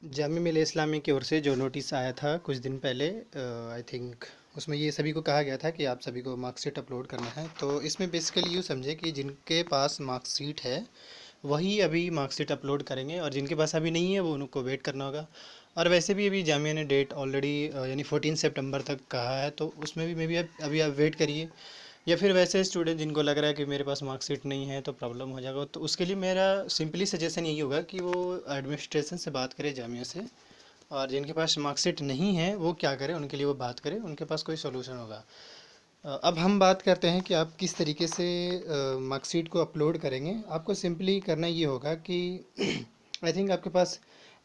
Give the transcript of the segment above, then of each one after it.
जामिया मिल्लिया इस्लामी की ओर से जो नोटिस आया था कुछ दिन पहले, आई थिंक उसमें ये सभी को कहा गया था कि आप सभी को मार्कशीट अपलोड करना है। तो इसमें बेसिकली यूँ समझे कि जिनके पास मार्कशीट है वही अभी मार्कशीट अपलोड करेंगे, और जिनके पास अभी नहीं है वो उनको वेट करना होगा। और वैसे भी अभी जामिया ने डेट ऑलरेडी यानी 14 सितंबर तक कहा है, तो उसमें भी मे बी अभी आप वेट करिए। या फिर वैसे स्टूडेंट जिनको लग रहा है कि मेरे पास मार्कशीट नहीं है तो प्रॉब्लम हो जाएगा, तो उसके लिए मेरा सिंपली सजेशन यही होगा कि वो एडमिनिस्ट्रेशन से बात करें जामिया से। और जिनके पास मार्कशीट नहीं है वो क्या करें, उनके लिए वो बात करें, उनके पास कोई सोल्यूशन होगा। अब हम बात करते हैं कि आप किस तरीके से मार्कशीट को अपलोड करेंगे। आपको सिंपली करना ये होगा कि आई थिंक आपके पास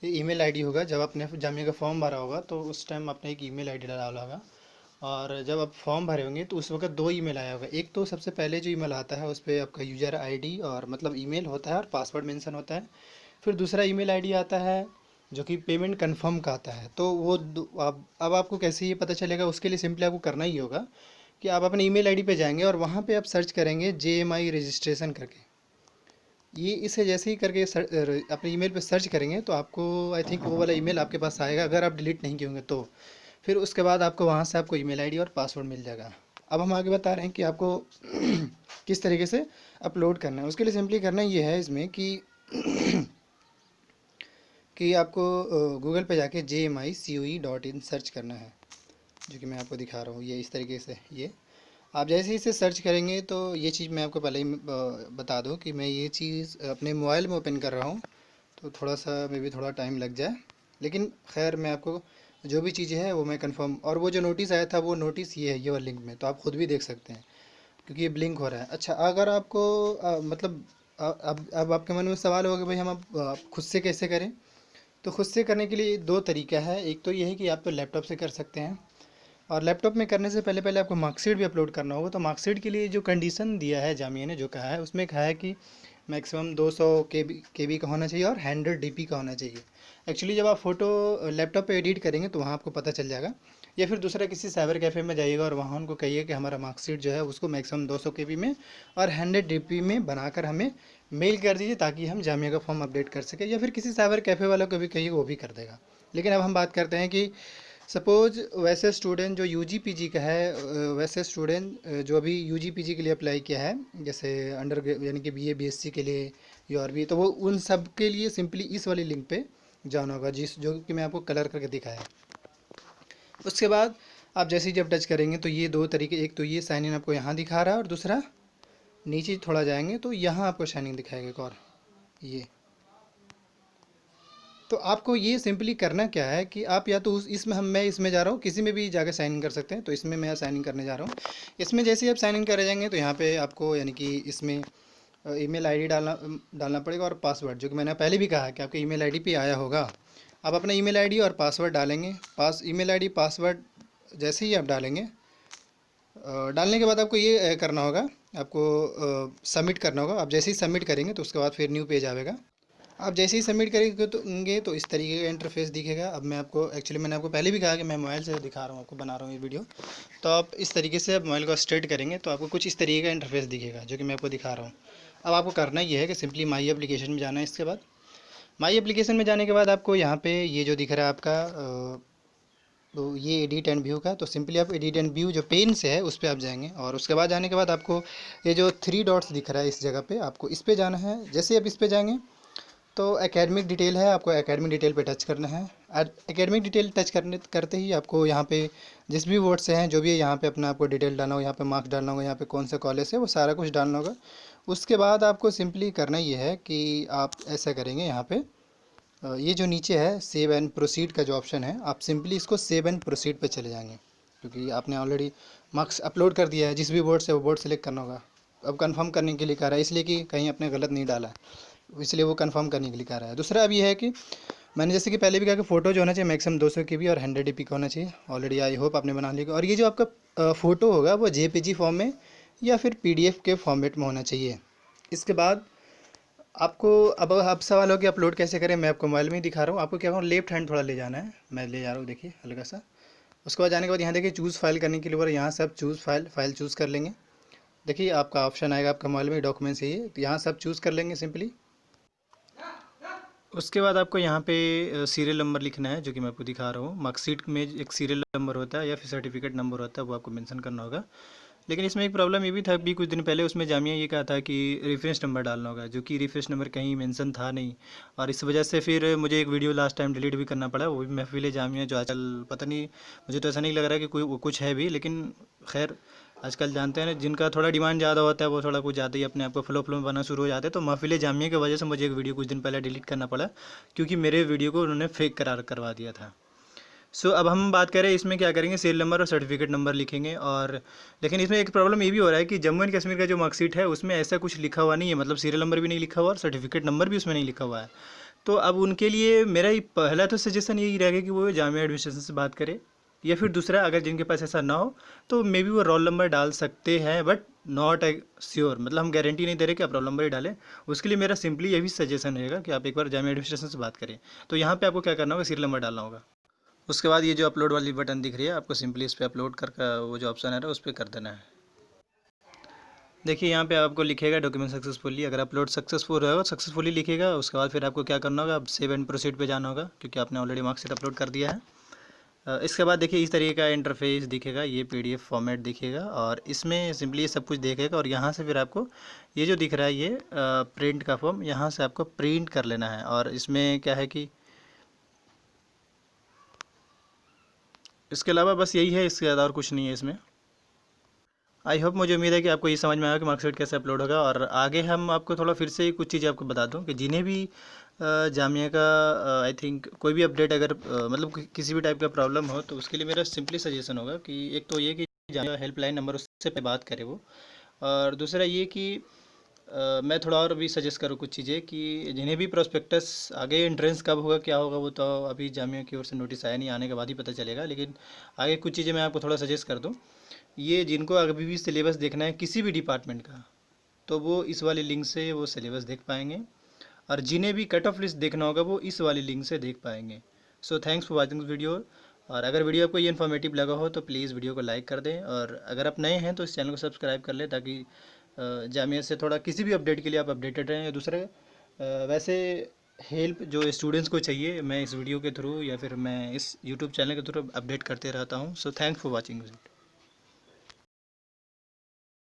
ईमेल आईडी होगा। जब आपने जामिया का फॉर्म भरा होगा तो उस टाइम आपने एक ईमेल आईडी डाला होगा, और जब आप फॉर्म भरे होंगे तो उस वक्त दो ईमेल आया होगा। एक तो सबसे पहले जो ईमेल आता है उस पर आपका यूज़र आईडी और मतलब ईमेल होता है और पासवर्ड मेंशन होता है। फिर दूसरा ईमेल आईडी आता है जो कि पेमेंट कंफर्म का आता है। तो वो आप अब आपको कैसे ये पता चलेगा, उसके लिए सिंपली आपको करना ही होगा कि आप अपने ईमेल आईडी पे जाएंगे और वहाँ पे आप सर्च करेंगे JMI रजिस्ट्रेशन करके। ये इसे जैसे ही करके अपने ईमेल पे सर्च करेंगे तो आपको आई थिंक वो वाला ईमेल आपके पास आएगा, अगर आप डिलीट नहीं किए होंगे तो। फिर उसके बाद आपको वहाँ से आपको ईमेल आईडी और पासवर्ड मिल जाएगा। अब हम आगे बता रहे हैं कि आपको किस तरीके से अपलोड करना है। उसके लिए सिंपली करना ये है इसमें कि आपको गूगल पे जाके JMICOE.in सर्च करना है, जो कि मैं आपको दिखा रहा हूँ। ये इस तरीके से ये आप जैसे ही इसे सर्च करेंगे तो ये चीज़ मैं आपको पहले ही बता दूँ कि मैं ये चीज़ अपने मोबाइल में ओपन कर रहा हूँ, तो थोड़ा सा मे बी थोड़ा टाइम लग जाए, लेकिन खैर मैं आपको जो भी चीज़ें हैं वो मैं कंफर्म। और वो जो नोटिस आया था वो नोटिस ये है, ये वाला लिंक में, तो आप खुद भी देख सकते हैं क्योंकि ये ब्लिंक हो रहा है। अच्छा, अगर आपको मतलब अब आपके मन में सवाल होगा कि भाई हम अब खुद से कैसे करें। तो खुद से करने के लिए दो तरीका है। एक तो ये है कि आप तो लैपटॉप से कर सकते हैं, और लैपटॉप में करने से पहले पहले आपको मार्कशीट भी अपलोड करना होगा। तो मार्कशीट के लिए जो कंडीशन दिया है जामिया ने, जो कहा है उसमें कहा है कि मैक्सिमम 200 केबी का होना चाहिए और 100 DP का होना चाहिए। एक्चुअली जब आप फ़ोटो लैपटॉप पे एडिट करेंगे तो वहाँ आपको पता चल जाएगा। या फिर दूसरा किसी साइबर कैफ़े में जाइएगा और वहाँ उनको कहिए कि हमारा मार्कशीट जो है उसको मैक्सिमम 200 केबी में और 100 DP में बनाकर हमें मेल कर दीजिए, ताकि हम जामिया का फॉर्म अपडेट कर सकें। या फिर किसी साइबर कैफ़े वालों को भी कहिए, वो भी कर देगा। लेकिन अब हम बात करते हैं कि सपोज़ वैसे स्टूडेंट जो यूजी पीजी का है, वैसे स्टूडेंट जो अभी यूजी पीजी के लिए अप्लाई किया है, जैसे अंडर यानी कि बीए बीएससी के लिए या और भी, तो वो उन सब के लिए सिंपली इस वाली लिंक पे जाना होगा, जिस जो कि मैं आपको कलर करके दिखाया है। उसके बाद आप जैसे ही जब टच करेंगे तो ये दो तरीके, एक तो ये साइन इन आपको यहाँ दिखा रहा है, और दूसरा नीचे थोड़ा जाएंगे तो यहाँ आपको शाइनिंग दिखाएगा एक और ये। तो आपको ये सिंपली करना क्या है कि आप या तो उस इसमें हम मैं इसमें जा रहा हूँ, किसी में भी जाकर साइन इन कर सकते हैं। तो इसमें मैं साइन इन करने जा रहा हूँ। इसमें जैसे ही आप साइन इन करे जाएंगे तो यहाँ पे आपको यानी कि इसमें ईमेल आईडी डालना डालना पड़ेगा और पासवर्ड, जो कि मैंने पहले भी कहा कि आपके ईमेल आईडी पे आया होगा। आप अपना ईमेल आईडी और पासवर्ड डालेंगे। ईमेल आईडी पासवर्ड जैसे ही आप डालेंगे, डालने के बाद आपको ये करना होगा, आपको सबमिट करना होगा। आप जैसे ही सबमिट करेंगे तो उसके बाद फिर न्यू पेज आएगा। आप जैसे ही सबमिट करेंगे तो इस तरीके का इंटरफेस दिखेगा। अब मैं आपको एक्चुअली मैंने आपको पहले भी कहा कि मैं मोबाइल से दिखा रहा हूँ, आपको बना रहा हूँ ये वीडियो। तो आप इस तरीके से आप मोबाइल को स्ट्रेट करेंगे तो आपको कुछ इस तरीके का इंटरफेस दिखेगा, जो कि मैं आपको दिखा रहा हूँ। अब आपको करना ये है कि सिंपली माई एप्लीकेशन में जाना है। इसके बाद माई एप्लीकेशन में जाने के बाद आपको यहाँ पे ये जो दिख रहा है आपका तो ये एडिट एंड व्यू का, तो सिंपली आप एडिट एंड व्यू जो पेन से है उस पर आप जाएंगे। और उसके बाद जाने के बाद आपको ये जो 3 डॉट्स दिख रहा है इस जगह पे, आपको इस पे जाना है। जैसे आप इस पे जाएंगे तो एकेडमिक डिटेल है, आपको एकेडमिक डिटेल पे टच करना है। एकेडमिक डिटेल टच करते ही आपको यहाँ पे जिस भी वर्ड से हैं, जो भी है यहाँ पे अपना आपको डिटेल डालना होगा, यहाँ पे मार्क्स डालना होगा, यहाँ पे कौन सा कॉलेज है वो सारा कुछ डालना होगा। उसके बाद आपको सिंपली करना ये है कि आप ऐसा करेंगे, यहाँ पे ये जो नीचे है सेव एंड प्रोसीड का जो ऑप्शन है, आप सिंपली इसको सेव एंड प्रोसीड पे चले जाएंगे, क्योंकि आपने ऑलरेडी मार्क्स अपलोड कर दिया है। जिस भी बोर्ड से वो बोर्ड सेलेक्ट करना होगा। अब कंफर्म करने के लिए कह रहा है, इसलिए कि कहीं आपने गलत नहीं डाला है, इसलिए वो कंफर्म करने के लिए कह रहा है। दूसरा अब ये है कि मैंने जैसे कि पहले भी कहा कि फ़ोटो जो होना चाहिए मैक्सिमम 200 की भी और 100 DP का होना चाहिए। ऑलरेडी आई होप आपने बना लिया। और ये जो आपका फ़ोटो होगा वो JPG फॉर्म में या फिर PDF के फॉर्मेट में होना चाहिए। इसके बाद आपको अब सवाल हो कि अपलोड कैसे करें। मैं आपको मोबाइल में ही दिखा रहा हूँ। आपको क्या कहूँ, लेफ्ट हैंड थोड़ा ले जाना है, मैं ले जा रहा हूँ, देखिए हल्का सा। उसके बाद जाने के बाद यहाँ देखिए चूज़ फाइल करने के लिए बोला, यहाँ सब चूज़ फाइल चूज़ कर लेंगे। देखिए आपका ऑप्शन आएगा आपका मोबाइल में डॉक्यूमेंट्स, ये तो यहाँ सब चूज़ कर लेंगे सिंपली। उसके बाद आपको यहाँ पे सीरियल नंबर लिखना है, जो कि मैं आपको दिखा रहा हूँ। मार्कशीट में एक सीरियल नंबर होता है या फिर सर्टिफिकेट नंबर होता है, वो आपको मेंशन करना होगा। लेकिन इसमें एक प्रॉब्लम ये भी था, अभी कुछ दिन पहले उसमें जामिया ये कहा था कि रेफरेंस नंबर डालना होगा, जो कि रेफरेंस नंबर कहीं मेंशन था नहीं। और इस वजह से फिर मुझे एक वीडियो लास्ट टाइम डिलीट भी करना पड़ा, वो भी महफिल जामिया, जो आजकल पता नहीं, मुझे तो ऐसा नहीं लग रहा है कि कोई वो कुछ है भी, लेकिन खैर आजकल जानते हैं ना, जिनका थोड़ा डिमांड ज़्यादा होता है वो थोड़ा कुछ ज़्यादा ही अपने आप को फ्लो फ्लो में बनाना शुरू हो जाते हैं। तो महफिल जामिया की वजह से मुझे एक वीडियो कुछ दिन पहले डिलीट करना पड़ा, क्योंकि मेरे वीडियो को उन्होंने फेक करार करवा दिया था। अब हम बात करें इसमें क्या करेंगे, सीरियल नंबर और सर्टिफिकेट नंबर लिखेंगे। और लेकिन इसमें एक प्रॉब्लम ये भी हो रहा है कि जम्मू एंड कश्मीर का जो मार्कशीट है उसमें ऐसा कुछ लिखा हुआ नहीं है, मतलब सीरियल नंबर भी नहीं लिखा हुआ और सर्टिफिकेट नंबर भी उसमें नहीं लिखा हुआ है। तो अब उनके लिए मेरा ही पहला तो सजेशन यही रहेगा कि वो जामिया एडमिनिस्ट्रेशन से बात करे, या फिर दूसरा, अगर जिनके पास ऐसा ना हो तो मे बी वो रोल नंबर डाल सकते हैं, बट नॉट श्योर, मतलब हम गारंटी नहीं दे रहे कि आप रोल नंबर ही डालें। उसके लिए मेरा सिंपली यही सजेशन रहेगा कि आप एक बार जामिया एडमिनिस्ट्रेशन से बात करें। तो यहाँ पे आपको क्या करना होगा, सीरियल नंबर डालना होगा। उसके बाद ये जो अपलोड वाली बटन दिख रही है, आपको सिंपली इस पर अपलोड कर वो जो ऑप्शन है उस पर कर देना है। देखिए यहाँ पे आपको लिखेगा डॉक्यूमेंट सक्सेसफुली, अगर अपलोड सक्सेसफुल रहेगा, सक्सेसफुली लिखेगा। उसके बाद फिर आपको क्या करना होगा, अब सेव एंड प्रोसीड पे जाना होगा, क्योंकि आपने ऑलरेडी मार्कशीट अपलोड कर दिया है। इसके बाद देखिए इस तरीके का इंटरफेस दिखेगा, ये पीडीएफ फॉर्मेट दिखेगा और इसमें सिंपली ये सब कुछ देखेगा। और यहाँ से फिर आपको ये जो दिख रहा है, ये प्रिंट का फॉर्म, यहाँ से आपको प्रिंट कर लेना है। और इसमें क्या है कि इसके अलावा बस यही है, इसके ज़्यादा और कुछ नहीं है इसमें। आई होप, मुझे उम्मीद है कि आपको ये समझ में आया कि मार्कशीट कैसे अपलोड होगा। और आगे हम आपको थोड़ा फिर से कुछ चीज़ें आपको बता दूं कि जिन्हें भी जामिया का आई थिंक कोई भी अपडेट अगर मतलब किसी भी टाइप का प्रॉब्लम हो, तो उसके लिए मेरा सिंपली सजेशन होगा कि एक तो ये कि जामिया हेल्पलाइन नंबर उससे पे बात करे वो। और दूसरा ये कि मैं थोड़ा और भी सजेस्ट करूँ कुछ चीज़ें, कि जिन्हें भी प्रोस्पेक्टस, आगे एंट्रेंस कब होगा क्या होगा वो तो अभी जामिया की ओर से नोटिस आया नहीं, आने के बाद ही पता चलेगा। लेकिन आगे कुछ चीज़ें मैं आपको थोड़ा सजेस्ट कर दूँ। ये जिनको अभी भी सिलेबस देखना है किसी भी डिपार्टमेंट का, तो वो इस वाले लिंक से वो सिलेबस देख पाएंगे। और जिन्हें भी कट ऑफ लिस्ट देखना होगा वो इस वाली लिंक से देख पाएंगे। So thanks for watching this video. और अगर वीडियो आपको ये इन्फॉर्मेटिव लगा हो तो प्लीज़ वीडियो को लाइक कर दें, और अगर आप नए हैं तो इस चैनल को सब्सक्राइब कर लें, ताकि जामिया से थोड़ा किसी भी अपडेट के लिए आप अपडेटेड रहें। या दूसरे वैसे हेल्प जो स्टूडेंट्स को चाहिए, मैं इस वीडियो के थ्रू या फिर मैं इस यूट्यूब चैनल के थ्रू अपडेट करते रहता हूँ। So thanks for watching.